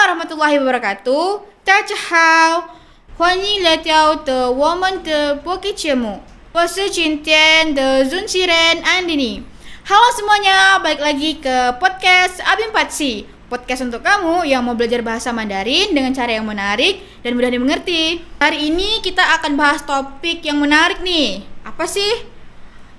warahmatullahi wabarakatuh. 大家好，欢迎来到我们的播客节目。我是今天的主持人Andini. Halo semuanya, balik lagi ke podcast Abim Patsi. Podcast untuk kamu yang mau belajar bahasa Mandarin dengan cara yang menarik dan mudah dimengerti. Hari ini kita akan bahas topik yang menarik nih. Apa sih?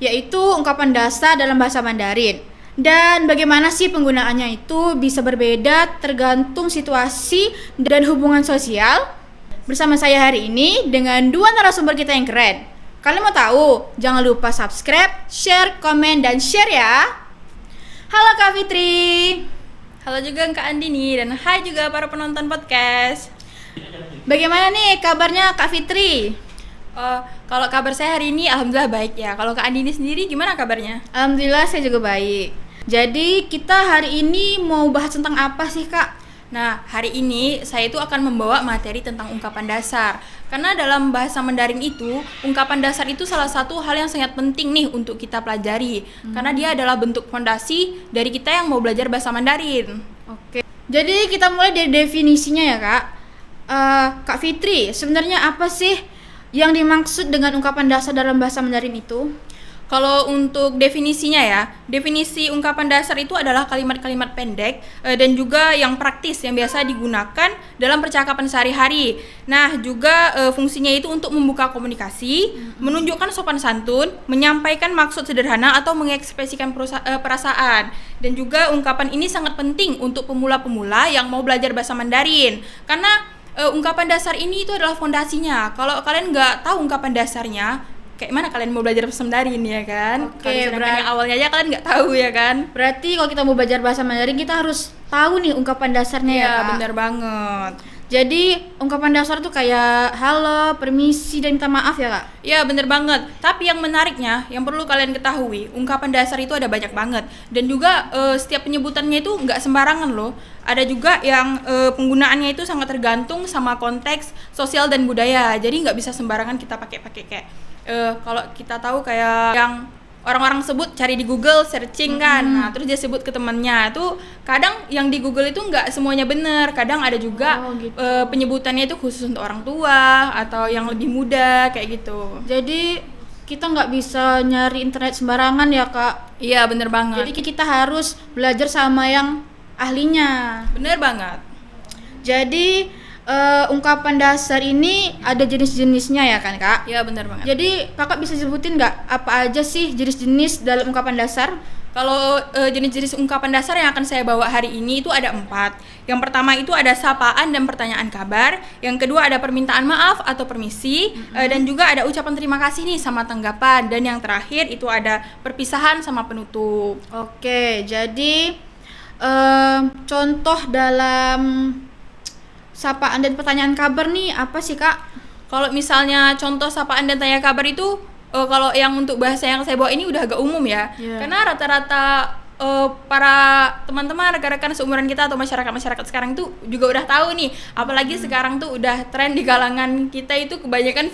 Yaitu ungkapan dasar dalam bahasa Mandarin. Dan bagaimana sih penggunaannya itu bisa berbeda tergantung situasi dan hubungan sosial. Bersama saya hari ini dengan dua narasumber kita yang keren. Kalian mau tahu? Jangan lupa subscribe, share, komen, dan share ya. Halo Kak Fitri. Halo juga Kak Andini, dan hai juga para penonton podcast. Bagaimana nih kabarnya Kak Fitri? Kalau kabar saya hari ini alhamdulillah baik ya. Kalau Kak Andini sendiri gimana kabarnya? Alhamdulillah saya juga baik. Jadi kita hari ini mau bahas tentang apa sih Kak? Nah, hari ini saya itu akan membawa materi tentang ungkapan dasar. Karena dalam bahasa Mandarin itu, ungkapan dasar itu salah satu hal yang sangat penting nih untuk kita pelajari. Karena dia adalah bentuk fondasi dari kita yang mau belajar bahasa Mandarin. Oke. Jadi kita mulai dari definisinya ya Kak. Kak Fitri, sebenarnya apa sih yang dimaksud dengan ungkapan dasar dalam bahasa Mandarin itu? Kalau untuk definisinya ya, definisi ungkapan dasar itu adalah kalimat-kalimat pendek dan juga yang praktis yang biasa digunakan dalam percakapan sehari-hari. Nah, juga fungsinya itu untuk membuka komunikasi, menunjukkan sopan santun, menyampaikan maksud sederhana atau mengekspresikan perasaan. Dan juga ungkapan ini sangat penting untuk pemula-pemula yang mau belajar bahasa Mandarin. Karena ungkapan dasar ini itu adalah fondasinya. Kalau kalian nggak tahu ungkapan dasarnya, kayak mana kalian mau belajar bahasa Mandarin ya kan? Oke, berarti yang awalnya aja kalian nggak tahu ya kan? Berarti kalau kita mau belajar bahasa Mandarin kita harus tahu nih ungkapan dasarnya ya Kak? Benar banget. Jadi ungkapan dasar tuh kayak halo, permisi, dan minta maaf ya Kak? Ya benar banget. Tapi yang menariknya, yang perlu kalian ketahui, ungkapan dasar itu ada banyak banget. Dan juga setiap penyebutannya itu nggak sembarangan loh. Ada juga yang penggunaannya itu sangat tergantung sama konteks sosial dan budaya. Jadi nggak bisa sembarangan kita pakai kayak kalau kita tahu kayak yang orang-orang sebut cari di Google, searching kan, nah terus dia sebut ke temannya, itu kadang yang di Google itu nggak semuanya benar, kadang ada juga penyebutannya itu khusus untuk orang tua atau yang lebih muda kayak gitu. Jadi kita nggak bisa nyari internet sembarangan ya Kak? Iya bener banget. Jadi kita harus belajar sama yang ahlinya. Bener banget. Jadi ungkapan dasar ini ada jenis-jenisnya ya kan Kak? Iya benar banget. Jadi kakak bisa sebutin nggak apa aja sih jenis-jenis dalam ungkapan dasar? Kalau jenis-jenis ungkapan dasar yang akan saya bawa hari ini itu ada 4. Yang pertama itu ada sapaan dan pertanyaan kabar. Yang kedua ada permintaan maaf atau permisi. Dan juga ada ucapan terima kasih nih sama tanggapan. Dan yang terakhir itu ada perpisahan sama penutup. Oke, jadi contoh dalam sapaan dan pertanyaan kabar nih apa sih Kak? Kalau misalnya contoh sapaan dan tanya kabar itu kalau yang untuk bahasa yang saya bawa ini udah agak umum ya. Karena rata-rata para teman-teman rekan-rekan seumuran kita atau masyarakat sekarang itu juga udah tahu nih. Apalagi sekarang tuh udah tren di kalangan kita itu kebanyakan